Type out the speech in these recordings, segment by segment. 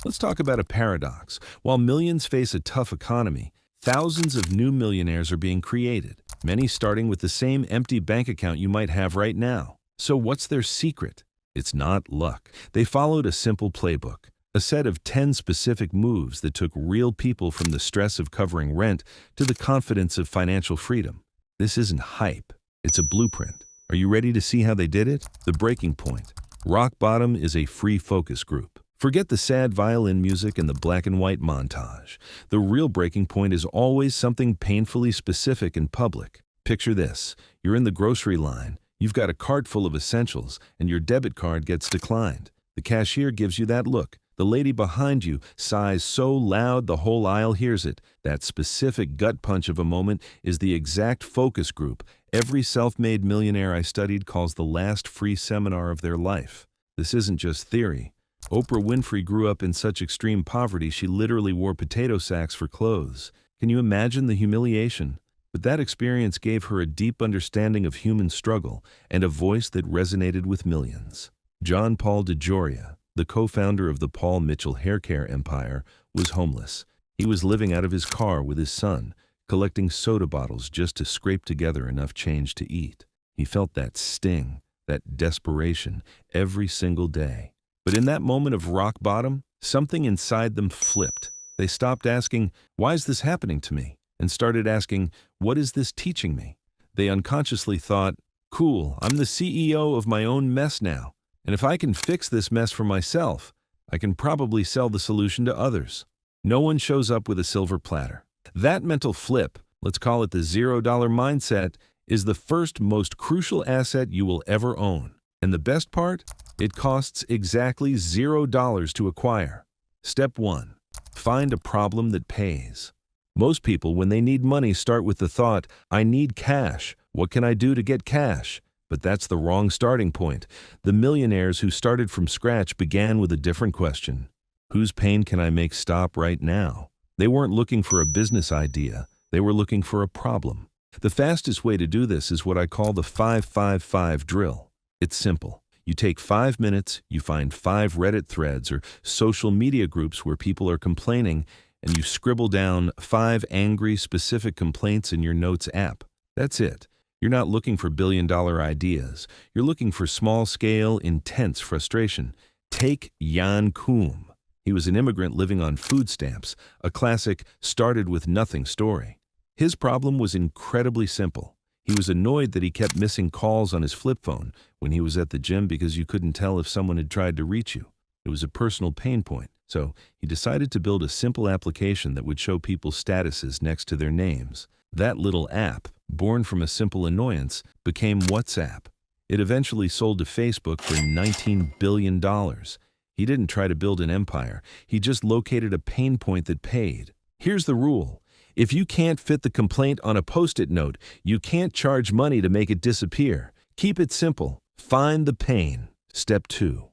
Let's talk about a paradox. While millions face a tough economy, thousands of new millionaires are being created, many starting with the same empty bank account you might have right now. So what's their secret? It's not luck. They followed a simple playbook, a set of 10 specific moves that took real people from the stress of covering rent to the confidence of financial freedom. This isn't hype, it's a blueprint. Are you ready to see how they did it? The breaking point. Rock Bottom is a free focus group. Forget the sad violin music and the black and white montage. The real breaking point is always something painfully specific and public. Picture this. You're in the grocery line. You've got a cart full of essentials, and your debit card gets declined. The cashier gives you that look. The lady behind you sighs so loud the whole aisle hears it. That specific gut punch of a moment is the exact focus group every self-made millionaire I studied calls the last free seminar of their life. This isn't just theory. Oprah Winfrey grew up in such extreme poverty she literally wore potato sacks for clothes. Can you imagine the humiliation? But that experience gave her a deep understanding of human struggle and a voice that resonated with millions. John Paul DeJoria, the co-founder of the Paul Mitchell hair care empire, was homeless. He was living out of his car with his son, collecting soda bottles just to scrape together enough change to eat. He felt that sting, that desperation, every single day. But in that moment of rock bottom, something inside them flipped. They stopped asking, "Why is this happening to me?" and started asking, "What is this teaching me?" They unconsciously thought, "Cool, I'm the CEO of my own mess now. And if I can fix this mess for myself, I can probably sell the solution to others." No one shows up with a silver platter. That mental flip, let's call it the $0 mindset, is the first most crucial asset you will ever own. And the best part? It costs exactly $0 to acquire. Step 1. Find a problem that pays. Most people, when they need money, start with the thought, "I need cash. What can I do to get cash?" But that's the wrong starting point. The millionaires who started from scratch began with a different question. Whose pain can I make stop right now? They weren't looking for a business idea. They were looking for a problem. The fastest way to do this is what I call the 5-5-5 drill. It's simple. You take 5 minutes, you find 5 Reddit threads or social media groups where people are complaining, and you scribble down 5 angry, specific complaints in your notes app. That's it. You're not looking for billion-dollar ideas. You're looking for small-scale, intense frustration. Take Jan Koum. He was an immigrant living on food stamps, a classic started-with-nothing story. His problem was incredibly simple. He was annoyed that he kept missing calls on his flip phone when he was at the gym because you couldn't tell if someone had tried to reach you. It was a personal pain point, so he decided to build a simple application that would show people's statuses next to their names. That little app, born from a simple annoyance, became WhatsApp. It eventually sold to Facebook for $19 billion. He didn't try to build an empire. He just located a pain point that paid. Here's the rule. If you can't fit the complaint on a Post-it note, you can't charge money to make it disappear. Keep it simple. Find the pain. Step 2.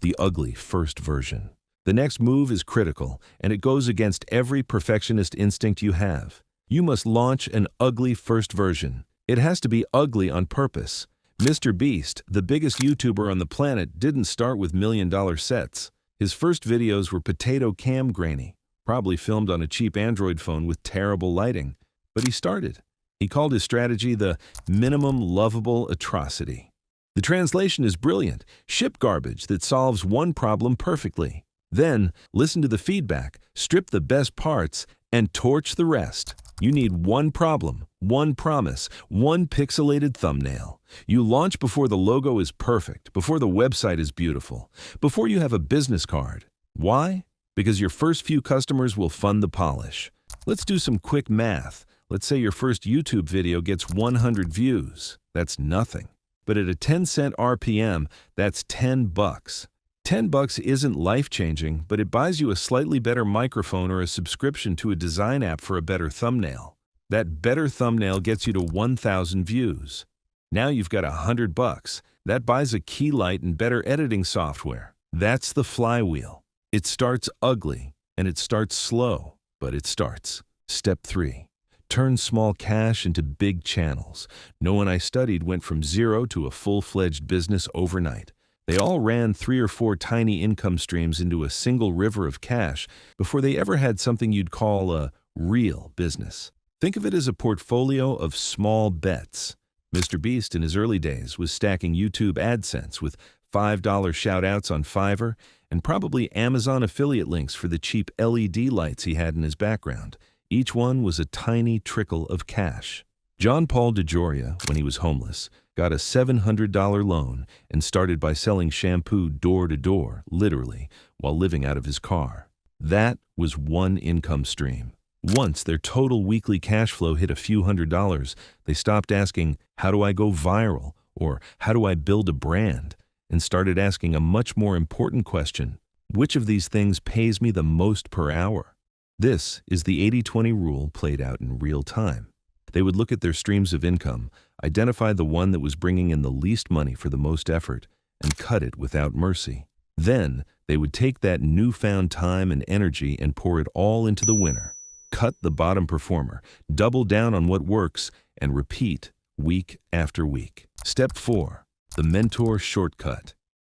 The ugly first version. The next move is critical, and it goes against every perfectionist instinct you have. You must launch an ugly first version. It has to be ugly on purpose. Mr. Beast, the biggest YouTuber on the planet, didn't start with million-dollar sets. His first videos were potato cam grainy, probably filmed on a cheap Android phone with terrible lighting. But he started. He called his strategy the minimum lovable atrocity. The translation is brilliant. Ship garbage that solves one problem perfectly. Then, listen to the feedback, strip the best parts, and torch the rest. You need one problem, one promise, one pixelated thumbnail. You launch before the logo is perfect, before the website is beautiful, before you have a business card. Why? Because your first few customers will fund the polish. Let's do some quick math. Let's say your first YouTube video gets 100 views. That's nothing. But at a 10-cent RPM, that's $10. $10 isn't life-changing, but it buys you a slightly better microphone or a subscription to a design app for a better thumbnail. That better thumbnail gets you to 1,000 views. Now you've got $100. That buys a key light and better editing software. That's the flywheel. It starts ugly, and it starts slow, but it starts. Step 3. Turn small cash into big channels. No one I studied went from zero to a full-fledged business overnight. They all ran 3 or 4 tiny income streams into a single river of cash before they ever had something you'd call a real business. Think of it as a portfolio of small bets. Mr. Beast in his early days was stacking YouTube AdSense with $5 shout-outs on Fiverr and probably Amazon affiliate links for the cheap LED lights he had in his background. Each one was a tiny trickle of cash. John Paul DeJoria, when he was homeless, got a $700 loan and started by selling shampoo door to door, literally, while living out of his car. That was one income stream. Once their total weekly cash flow hit a few $100s, they stopped asking, "How do I go viral?" or "How do I build a brand?" and started asking a much more important question: which of these things pays me the most per hour? This is the 80-20 rule played out in real time. They would look at their streams of income, identify the one that was bringing in the least money for the most effort, and cut it without mercy. Then they would take that newfound time and energy and pour it all into the winner. Cut the bottom performer, double down on what works, and repeat week after week. Step 4. The mentor shortcut.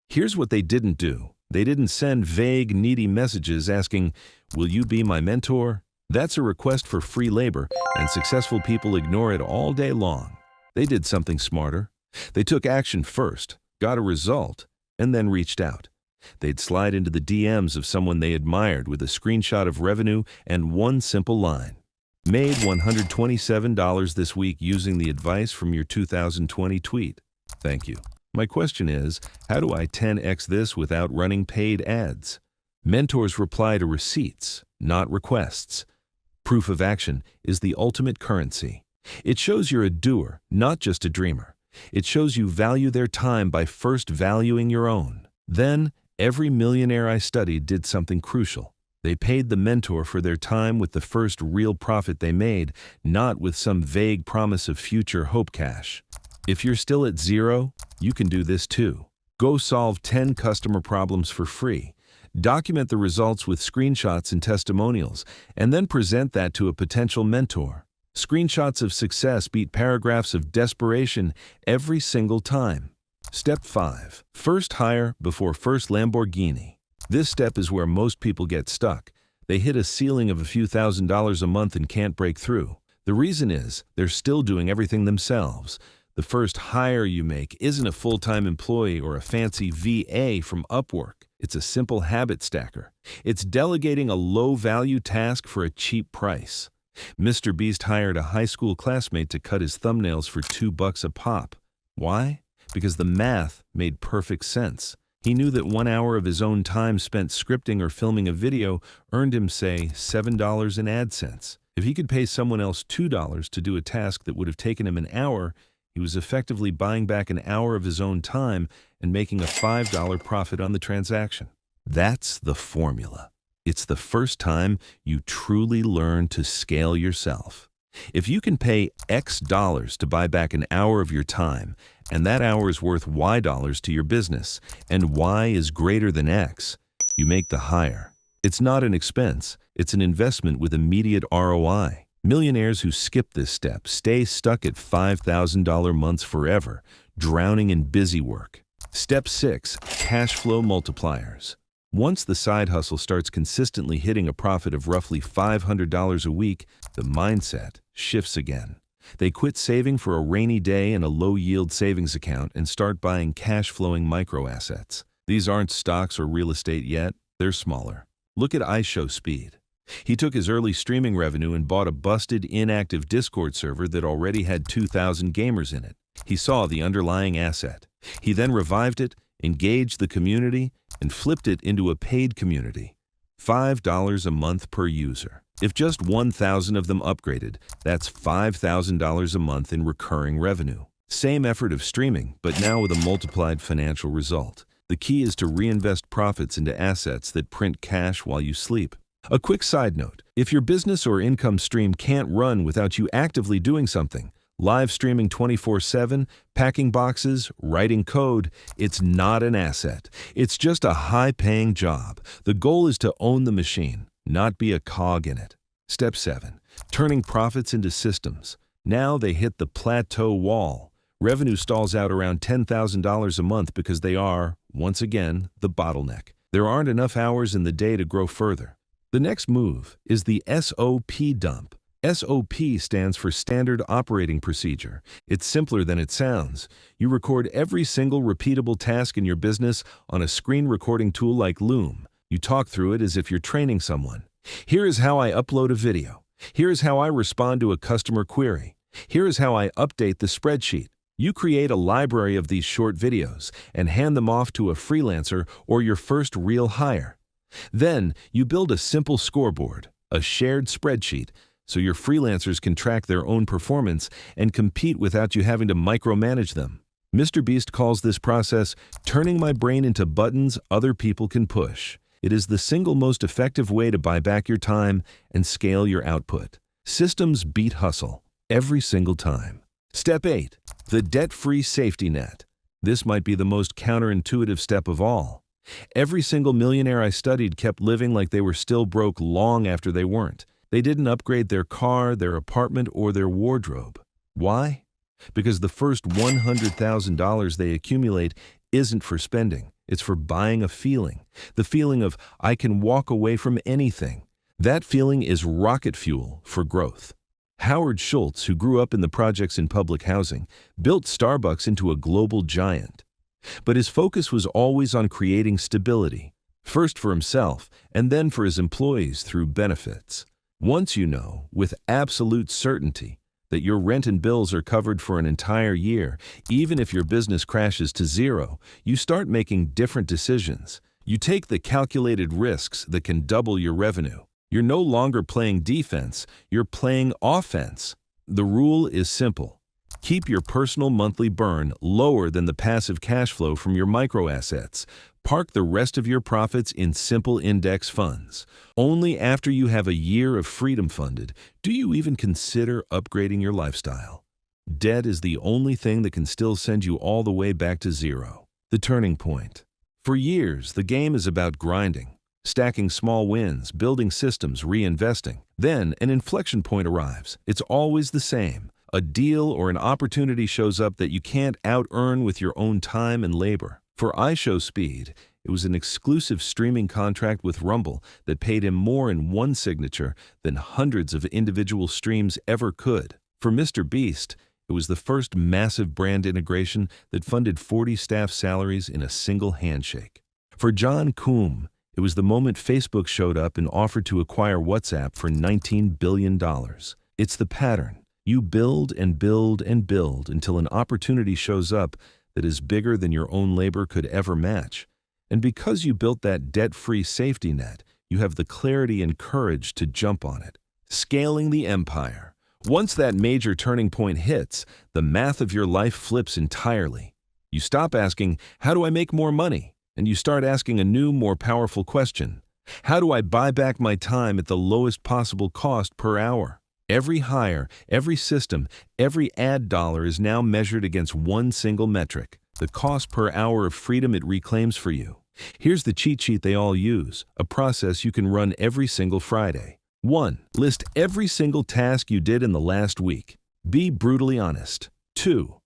Here's what they didn't do. They didn't send vague, needy messages asking, "Will you be my mentor?" That's a request for free labor, and successful people ignore it all day long. They did something smarter. They took action first, got a result, and then reached out. They'd slide into the DMs of someone they admired with a screenshot of revenue and one simple line: "Made $127 this week using the advice from your 2020 tweet. Thank you. My question is, how do I 10x this without running paid ads?" Mentors reply to receipts, not requests. Proof of action is the ultimate currency. It shows you're a doer, not just a dreamer. It shows you value their time by first valuing your own. Then, every millionaire I studied did something crucial. They paid the mentor for their time with the first real profit they made, not with some vague promise of future hope cash. If you're still at zero, you can do this too. Go solve 10 customer problems for free. Document the results with screenshots and testimonials, and then present that to a potential mentor. Screenshots of success beat paragraphs of desperation every single time. Step 5. First hire before first Lamborghini. This step is where most people get stuck. They hit a ceiling of a few $1,000s a month and can't break through. The reason is they're still doing everything themselves. The first hire you make isn't a full-time employee or a fancy VA from Upwork. It's a simple habit stacker. It's delegating a low-value task for a cheap price. Mr. Beast hired a high school classmate to cut his thumbnails for $2 a pop. Why? Because the math made perfect sense. He knew that 1 hour of his own time spent scripting or filming a video earned him, say, $7 in AdSense. If he could pay someone else $2 to do a task that would have taken him an hour, he was effectively buying back an hour of his own time and making a $5 profit on the transaction. That's the formula. It's the first time you truly learn to scale yourself. If you can pay X dollars to buy back an hour of your time, and that hour is worth Y dollars to your business, and Y is greater than X, you make the hire. It's not an expense, it's an investment with immediate ROI. Millionaires who skip this step stay stuck at $5,000 months forever, drowning in busy work. Step 6. Cash flow multipliers. Once the side hustle starts consistently hitting a profit of roughly $500 a week, the mindset shifts again. They quit saving for a rainy day and a low-yield savings account and start buying cash-flowing micro-assets. These aren't stocks or real estate yet, they're smaller. Look at iShowSpeed. He took his early streaming revenue and bought a busted, inactive Discord server that already had 2,000 gamers in it. He saw the underlying asset. He then revived it, engaged the community, and flipped it into a paid community. $5 a month per user. If just 1,000 of them upgraded, that's $5,000 a month in recurring revenue. Same effort of streaming, but now with a multiplied financial result. The key is to reinvest profits into assets that print cash while you sleep. A quick side note, if your business or income stream can't run without you actively doing something, live streaming 24/7, packing boxes, writing code, it's not an asset. It's just a high-paying job. The goal is to own the machine, not be a cog in it. Step 7. Turning profits into systems. Now they hit the plateau wall. Revenue stalls out around $10,000 a month because they are Once again, the bottleneck. There aren't enough hours in the day to grow further. The next move is the SOP dump. SOP stands for Standard Operating Procedure. It's simpler than it sounds. You record every single repeatable task in your business on a screen recording tool like Loom. You talk through it as if you're training someone. Here is how I upload a video. Here is how I respond to a customer query. Here is how I update the spreadsheet. You create a library of these short videos and hand them off to a freelancer or your first real hire. Then you build a simple scoreboard, a shared spreadsheet, so your freelancers can track their own performance and compete without you having to micromanage them. Mr. Beast calls this process turning my brain into buttons other people can push. It is the single most effective way to buy back your time and scale your output. Systems beat hustle every single time. Step 8. The debt-free safety net. This might be the most counterintuitive step of all. Every single millionaire I studied kept living like they were still broke long after they weren't. They didn't upgrade their car, their apartment, or their wardrobe. Why? Because the first $100,000 they accumulate isn't for spending. It's for buying a feeling. The feeling of, I can walk away from anything. That feeling is rocket fuel for growth. Howard Schultz, who grew up in the projects in public housing, built Starbucks into a global giant. But his focus was always on creating stability, first for himself and then for his employees through benefits. Once you know, with absolute certainty, that your rent and bills are covered for an entire year, even if your business crashes to zero, you start making different decisions. You take the calculated risks that can double your revenue. You're no longer playing defense, you're playing offense. The rule is simple. Keep your personal monthly burn lower than the passive cash flow from your micro assets. Park the rest of your profits in simple index funds. Only after you have a year of freedom funded do you even consider upgrading your lifestyle. Debt is the only thing that can still send you all the way back to zero. The turning point. For years, the game is about grinding, stacking small wins, building systems, reinvesting. Then an inflection point arrives. It's always the same. A deal or an opportunity shows up that you can't out-earn with your own time and labor. For iShowSpeed, it was an exclusive streaming contract with Rumble that paid him more in one signature than hundreds of individual streams ever could. For Mr. Beast, it was the first massive brand integration that funded 40 staff salaries in a single handshake. For John Coombe, it was the moment Facebook showed up and offered to acquire WhatsApp for $19 billion. It's the pattern. You build and build and build until an opportunity shows up that is bigger than your own labor could ever match. And because you built that debt-free safety net, you have the clarity and courage to jump on it. Scaling the empire. Once that major turning point hits, the math of your life flips entirely. You stop asking, how do I make more money? And you start asking a new, more powerful question. How do I buy back my time at the lowest possible cost per hour? Every hire, every system, every ad dollar is now measured against one single metric, the cost per hour of freedom it reclaims for you. Here's the cheat sheet they all use, a process you can run every single Friday. 1. List every single task you did in the last week. Be brutally honest. 2.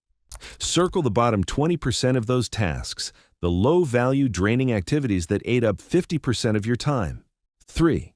Circle the bottom 20% of those tasks, the low-value draining activities that ate up 50% of your time. 3.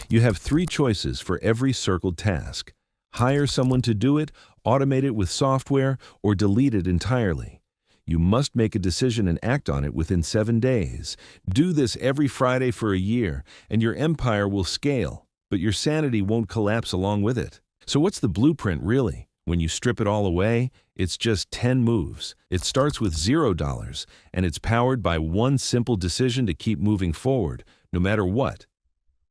You have 3 choices for every circled task. Hire someone to do it, automate it with software, or delete it entirely. You must make a decision and act on it within 7 days. Do this every Friday for a year, and your empire will scale, but your sanity won't collapse along with it. So what's the blueprint really? When you strip it all away, it's just 10 moves. It starts with $0, and it's powered by one simple decision to keep moving forward, no matter what.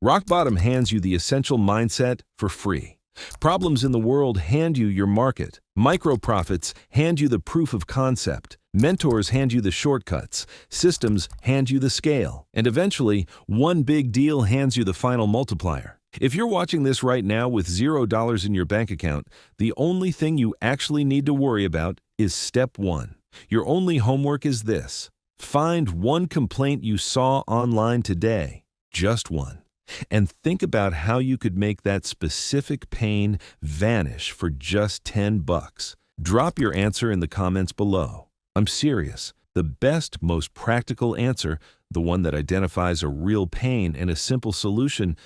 Rock Bottom hands you the essential mindset for free. Problems in the world hand you your market. Micro profits hand you the proof of concept. Mentors hand you the shortcuts. Systems hand you the scale. And eventually, one big deal hands you the final multiplier. If you're watching this right now with $0 in your bank account, the only thing you actually need to worry about is step 1. Your only homework is this. Find one complaint you saw online today. Just one. And think about how you could make that specific pain vanish for just $10. Drop your answer in the comments below. I'm serious. The best, most practical answer, the one that identifies a real pain and a simple solution,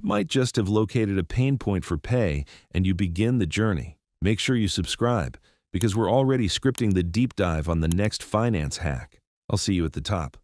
might just have located a pain point for pay, and you begin the journey. Make sure you subscribe, because we're already scripting the deep dive on the next finance hack. I'll see you at the top.